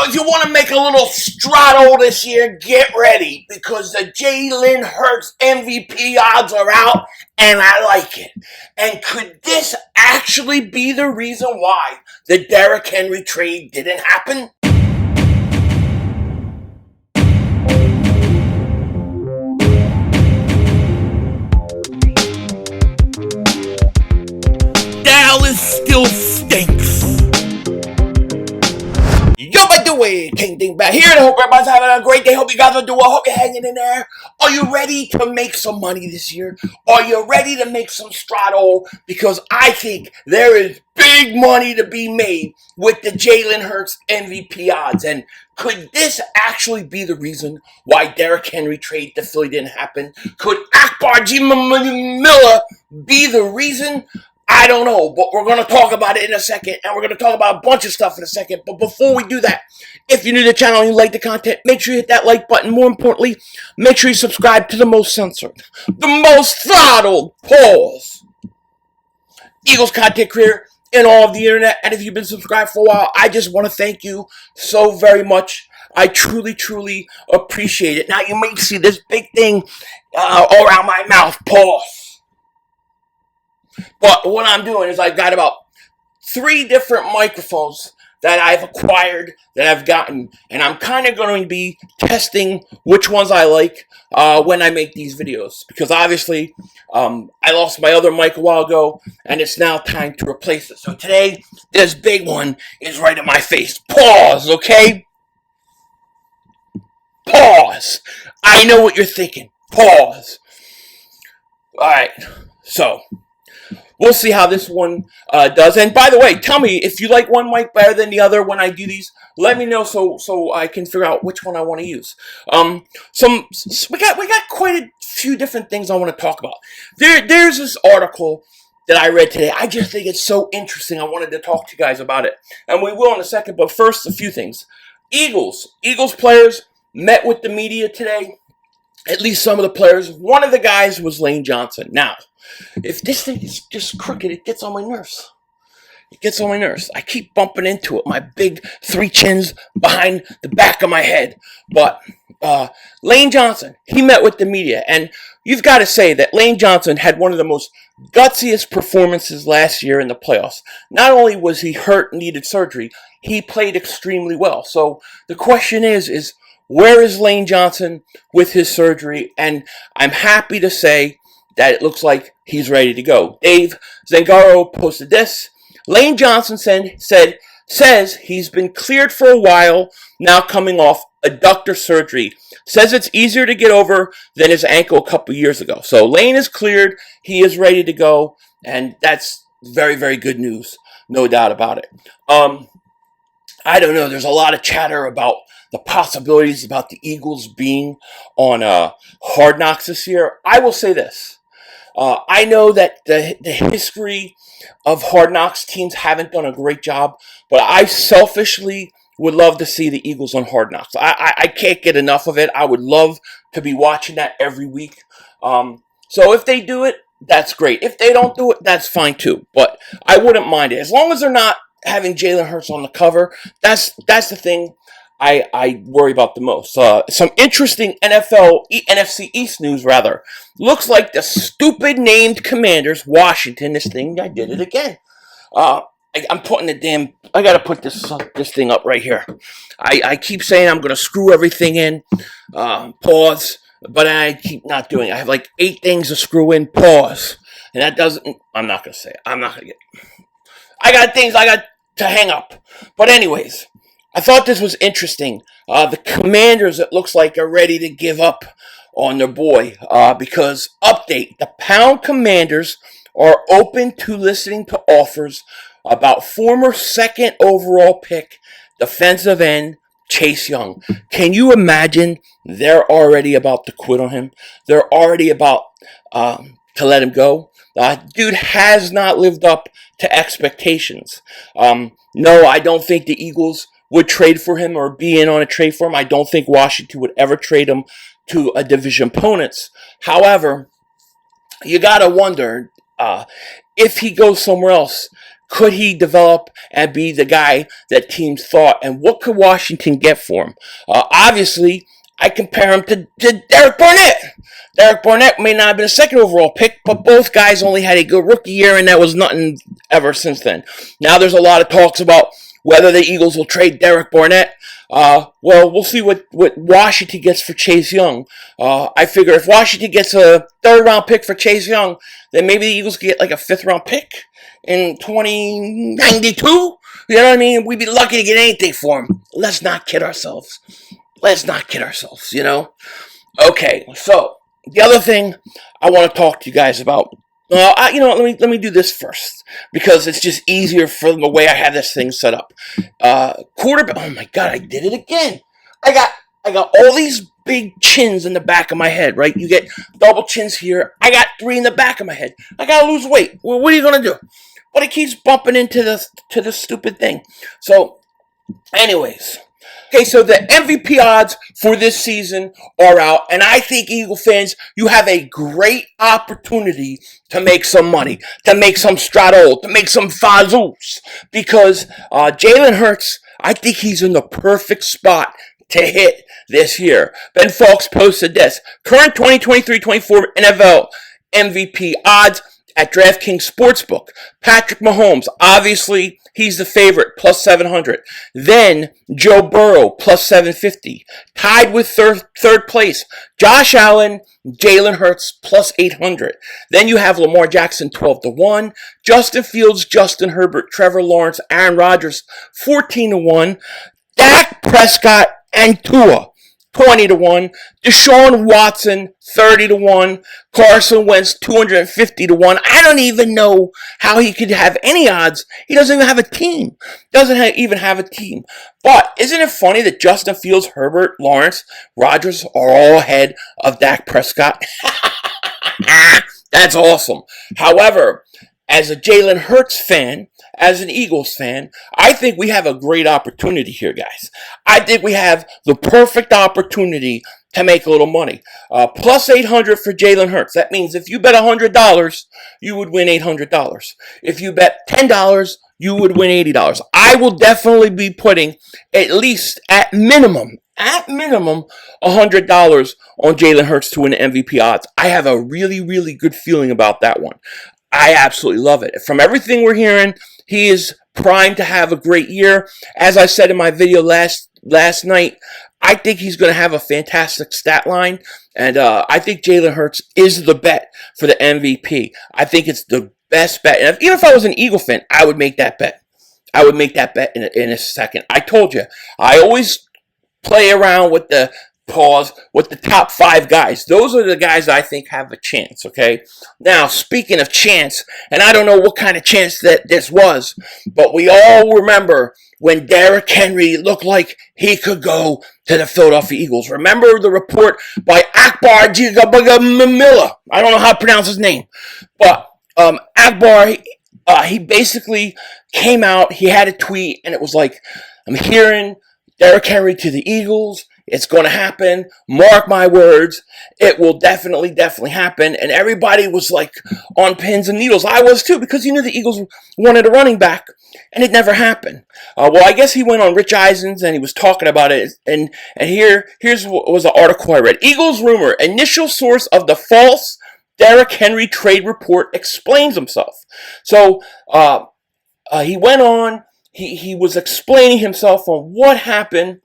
if you want to make a little straddle this year, get ready because the Jalen Hurts MVP odds are out, and I like it. And could this actually be the reason why the Derrick Henry trade didn't happen? Dallas still stinks. Yo, by the way, King Dingbat here, and I hope everybody's having a great day. Hope you guys are doing well. Hope you're hanging in there. Are you ready to make some money this year? Are you ready to make some straddle? Because I think there is big money to be made with the Jalen Hurts MVP odds. And could this actually be the reason why Derrick Henry trade to Philly didn't happen? Could Akbar G. Miller be the reason? I don't know, but we're going to talk about it in a second, and we're going to talk about a bunch of stuff in a second. But before we do that, if you're new to the channel and you like the content, make sure you hit that like button. More importantly, make sure you subscribe to the most censored, the most throttled, pause, Eagles content creator in all of the internet. And if you've been subscribed for a while, I just want to thank you so very much. I truly, truly appreciate it. Now, you may see this big thing around my mouth, pause. But what I'm doing is I've got about 3 different microphones that I've acquired, that I've gotten, and I'm kind of going to be testing which ones I like when I make these videos. Because obviously, I lost my other mic a while ago, and it's now time to replace it. So today, this big one is right in my face. Pause, okay? Pause. I know what you're thinking. Pause. All right, so we'll see how this one does. And by the way, tell me if you like one mic better than the other when I do these. Let me know so I can figure out which one I want to use. We got quite a few different things I want to talk about. There's this article that I read today. I just think it's so interesting. I wanted to talk to you guys about it, and we will in a second. But first, a few things. Eagles players met with the media today. At least some of the players. One of the guys was Lane Johnson. Now, if this thing is just crooked, it gets on my nerves. It gets on my nerves. I keep bumping into it. My big 3 chins behind the back of my head. But Lane Johnson, he met with the media. And you've got to say that Lane Johnson had one of the most gutsiest performances last year in the playoffs. Not only was he hurt and needed surgery, he played extremely well. So the question is where is Lane Johnson with his surgery? And I'm happy to say that it looks like he's ready to go. Dave Zangaro posted this. Lane Johnson says he's been cleared for a while now, coming off adductor surgery. Says it's easier to get over than his ankle a couple years ago. So Lane is cleared. He is ready to go. And that's very, very good news. No doubt about it. I don't know. There's a lot of chatter about the possibilities about the Eagles being on Hard Knocks this year. I will say this. I know that the history of Hard Knocks teams haven't done a great job, but I selfishly would love to see the Eagles on Hard Knocks. I can't get enough of it. I would love to be watching that every week. So if they do it, that's great. If they don't do it, that's fine too. But I wouldn't mind it. As long as they're not having Jalen Hurts on the cover, that's the thing I worry about the most. Some interesting NFC East news, rather. Looks like the stupid named Commanders, Washington, this thing, I did it again. I'm putting I gotta put this thing up right here. I keep saying I'm gonna screw everything in, pause, but I keep not doing it. I have like 8 things to screw in, pause. And that doesn't, I'm not gonna say it. I got things I got to hang up. But anyways, I thought this was interesting. The Commanders, it looks like, are ready to give up on their boy. Because, update, the Pound Commanders are open to listening to offers about former 2nd overall pick defensive end Chase Young. Can you imagine they're already about to quit on him? They're already about to let him go. Dude has not lived up to expectations. No, I don't think the Eagles would trade for him or be in on a trade for him. I don't think Washington would ever trade him to a division opponents. However, you got to wonder if he goes somewhere else, Could he develop and be the guy that teams thought? And what could Washington get for him? Obviously, I compare him to Derek Barnett. Derek Barnett may not have been a second overall pick, but both guys only had a good rookie year, and that was nothing ever since then. Now there's a lot of talks about whether the Eagles will trade Derek Barnett. Well, we'll see what Washington gets for Chase Young. I figure if Washington gets a third-round pick for Chase Young, then maybe the Eagles get like a fifth-round pick in 2092. You know what I mean? We'd be lucky to get anything for him. Let's not kid ourselves. You know? Okay, so the other thing I want to talk to you guys about. Let me do this first because it's just easier for the way I have this thing set up. Quarterback. Oh my God, I did it again. I got all these big chins in the back of my head, right? You get double chins here. I got 3 in the back of my head. I gotta lose weight. Well, what are you gonna do? But it keeps bumping into this stupid thing. So, anyways. Okay, so the MVP odds for this season are out, and I think, Eagle fans, you have a great opportunity to make some money, to make some straddle, to make some fazools, because Jalen Hurts, I think he's in the perfect spot to hit this year. Ben Fawkes posted this. Current 2023-24 NFL MVP odds at DraftKings Sportsbook. Patrick Mahomes, obviously, he's the favorite, plus 700. Then, Joe Burrow, plus 750. Tied with third place, Josh Allen, Jalen Hurts, plus 800. Then you have Lamar Jackson, 12-1. Justin Fields, Justin Herbert, Trevor Lawrence, Aaron Rodgers, 14-1. Dak Prescott and Tua, 20-1. Deshaun Watson, 30-1. Carson Wentz, 250-1. I don't even know how he could have any odds. He doesn't even have a team. Even have a team. But isn't it funny that Justin Fields, Herbert, Lawrence, Rodgers are all ahead of Dak Prescott? That's awesome. However, as a Jalen Hurts fan, as an Eagles fan, I think we have a great opportunity here, guys. I think we have the perfect opportunity to make a little money. Plus 800 for Jalen Hurts. That means if you bet $100, you would win $800. If you bet $10, you would win $80. I will definitely be putting at least, at minimum, $100 on Jalen Hurts to win MVP odds. I have a really, really good feeling about that one. I absolutely love it. From everything we're hearing, he is primed to have a great year. As I said in my video last night, I think he's going to have a fantastic stat line, and I think Jalen Hurts is the bet for the MVP. I think it's the best bet. And even if I was an Eagle fan, I would make that bet. I would make that bet in a second. I told you, I always play around with the top 5 guys. Those are the guys I think have a chance, okay? Now, speaking of chance, and I don't know what kind of chance that this was, but we all remember when Derrick Henry looked like he could go to the Philadelphia Eagles. Remember the report by Akbar Jigabaghamila? I don't know how to pronounce his name, but Akbar, he basically came out, he had a tweet, and it was like, I'm hearing Derrick Henry to the Eagles. It's going to happen. Mark my words. It will definitely happen. And everybody was like on pins and needles. I was too, because you knew the Eagles wanted a running back, and it never happened. Well, I guess he went on Rich Eisen's and he was talking about it. And here's what was the article I read. Eagles rumor. Initial source of the false Derrick Henry trade report explains himself. So he went on. He was explaining himself on what happened.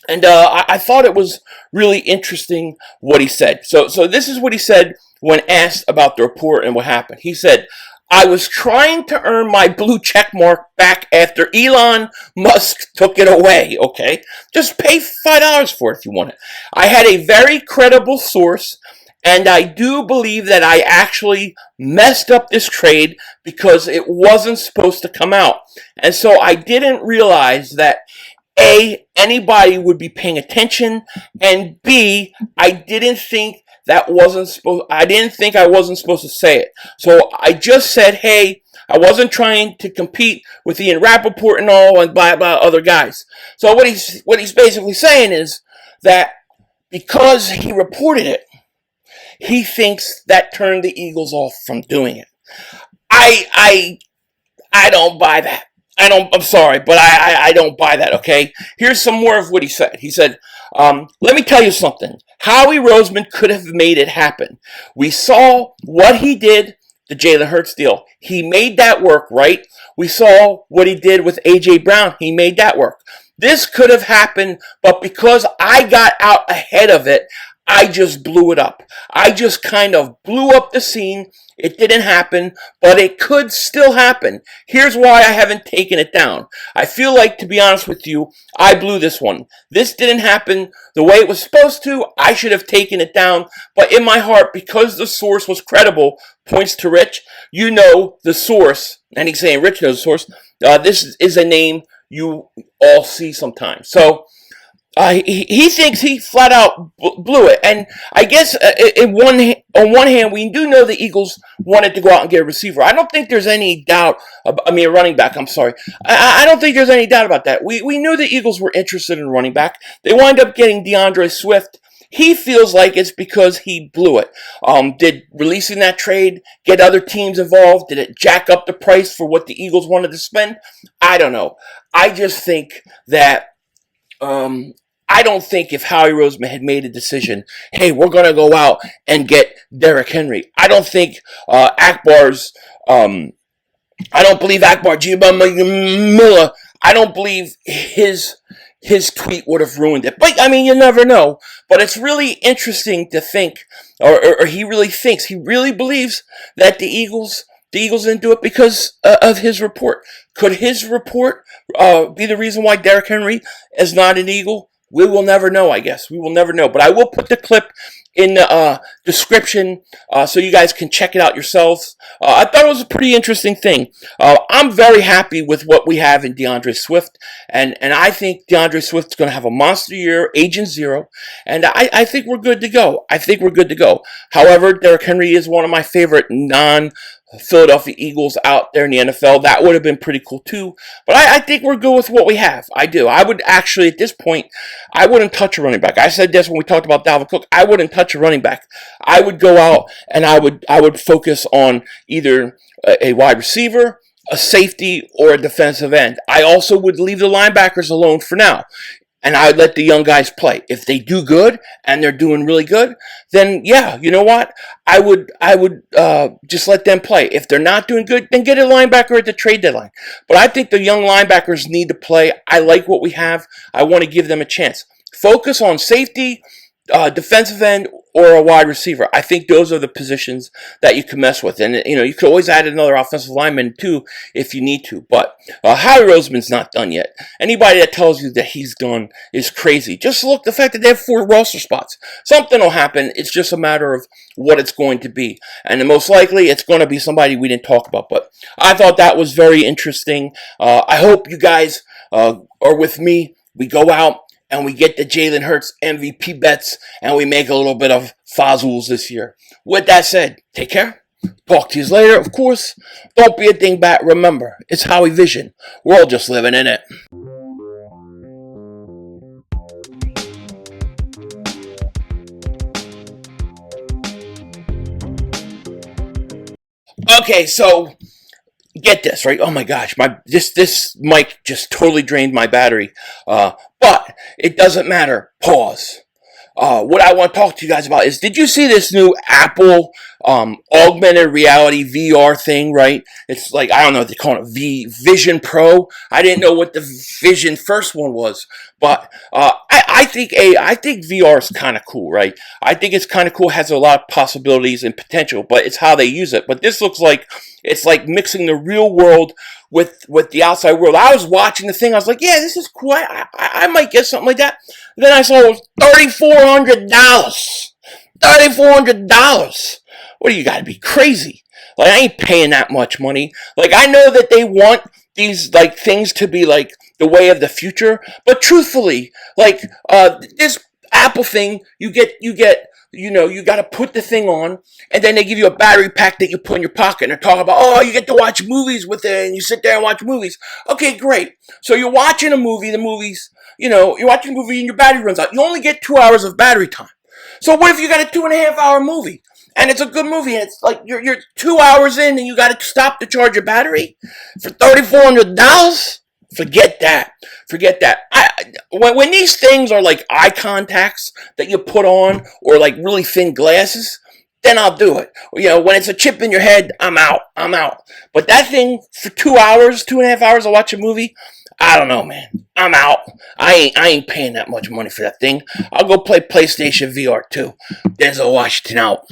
And I thought it was really interesting what he said. So this is what he said when asked about the report and what happened. He said, I was trying to earn my blue check mark back after Elon Musk took it away, okay? Just pay $5 for it if you want it. I had a very credible source, and I do believe that I actually messed up this trade because it wasn't supposed to come out. And so I didn't realize that A, anybody would be paying attention, and B, I didn't think I wasn't supposed to say it. So I just said, hey, I wasn't trying to compete with Ian Rappaport and all and blah other guys. So what he's basically saying is that because he reported it, he thinks that turned the Eagles off from doing it. I I don't buy that. I'm sorry, but I don't buy that, okay? Here's some more of what he said. He said, let me tell you something. Howie Roseman could have made it happen. We saw what he did, the Jalen Hurts deal. He made that work, right? We saw what he did with A.J. Brown. He made that work. This could have happened, but because I got out ahead of it, I just blew it up. I just kind of blew up the scene. It didn't happen, but it could still happen. Here's why I haven't taken it down. I feel like, to be honest with you, I blew this one. This didn't happen the way it was supposed to. I should have taken it down, but in my heart, because the source was credible, points to Rich, you know the source, and he's saying Rich knows the source. This is a name you all see sometimes. So, he thinks he flat out blew it, and I guess on one hand, we do know the Eagles wanted to go out and get a receiver. I don't think there's any doubt. A running back. I'm sorry. I don't think there's any doubt about that. We knew the Eagles were interested in running back. They wind up getting DeAndre Swift. He feels like it's because he blew it. Did releasing that trade get other teams involved? Did it jack up the price for what the Eagles wanted to spend? I don't know. I just think that. I don't think if Howie Roseman had made a decision, hey, we're going to go out and get Derrick Henry. I don't think Akbar's, I don't believe Akbar Miller, I don't believe his tweet would have ruined it. But, I mean, you never know. But it's really interesting to think, or he really believes that the Eagles didn't do it because of his report. Could his report be the reason why Derrick Henry is not an Eagle? We will never know, I guess. We will never know. But I will put the clip in the description so you guys can check it out yourselves. I thought it was a pretty interesting thing. I'm very happy with what we have in DeAndre Swift. And I think DeAndre Swift's going to have a monster year, Agent Zero. And I think we're good to go. However, Derrick Henry is one of my favorite Philadelphia Eagles out there in the NFL. That would have been pretty cool too. But I think we're good with what we have. I do. I would actually, at this point, I wouldn't touch a running back. I said this when we talked about Dalvin Cook. I wouldn't touch a running back. I would go out and I would focus on either a wide receiver, a safety, or a defensive end. I also would leave the linebackers alone for now. And I would let the young guys play. If they do good and they're doing really good, then yeah, you know what? I would just let them play. If they're not doing good, then get a linebacker at the trade deadline. But I think the young linebackers need to play. I like what we have. I want to give them a chance. Focus on safety, defensive end, or a wide receiver. I think those are the positions that you can mess with. And, you could always add another offensive lineman, too, if you need to. But Howie Roseman's not done yet. Anybody that tells you that he's done is crazy. Just look at the fact that they have 4 roster spots. Something will happen. It's just a matter of what it's going to be. And most likely, it's going to be somebody we didn't talk about. But I thought that was very interesting. I hope you guys are with me. We go out and we get the Jalen Hurts MVP bets, and we make a little bit of fazools this year. With that said, take care. Talk to you later. Of course, don't be a dingbat. Remember, it's Howie Vision. We're all just living in it. Okay, so get this, right? Oh my gosh, this mic just totally drained my battery. But it doesn't matter. Pause. What I want to talk to you guys about is, did you see this new Apple augmented reality VR thing, right? It's like, I don't know what they call it, Vision Pro. I didn't know what the Vision first one was, but I think VR is kind of cool, right? I think it's kind of cool, has a lot of possibilities and potential, but it's how they use it. But this looks like it's like mixing the real world with the outside world. I was watching the thing. I was like, yeah, this is cool. I might get something like that. Then I saw it was $3,400. $3,400. What do you got to be crazy? Like, I ain't paying that much money. Like, I know that they want these like things to be like the way of the future, but truthfully, like this Apple thing, you got to put the thing on, and then they give you a battery pack that you put in your pocket, and they're talking about, oh, you get to watch movies with it, and you sit there and watch movies. Okay, great. So you're watching a movie, you're watching a movie and your battery runs out. You only get 2 hours of battery time. So what if you got a 2.5 hour movie? and it's a good movie. And it's like you're 2 hours in, and you got to stop to charge your battery for $3,400. Forget that. Forget that. When these things are like eye contacts that you put on, or like really thin glasses, then I'll do it. When it's a chip in your head, I'm out. I'm out. But that thing for 2 hours, 2.5 hours to watch a movie, I don't know, man. I'm out. I ain't paying that much money for that thing. I'll go play PlayStation VR too. Denzel Washington out.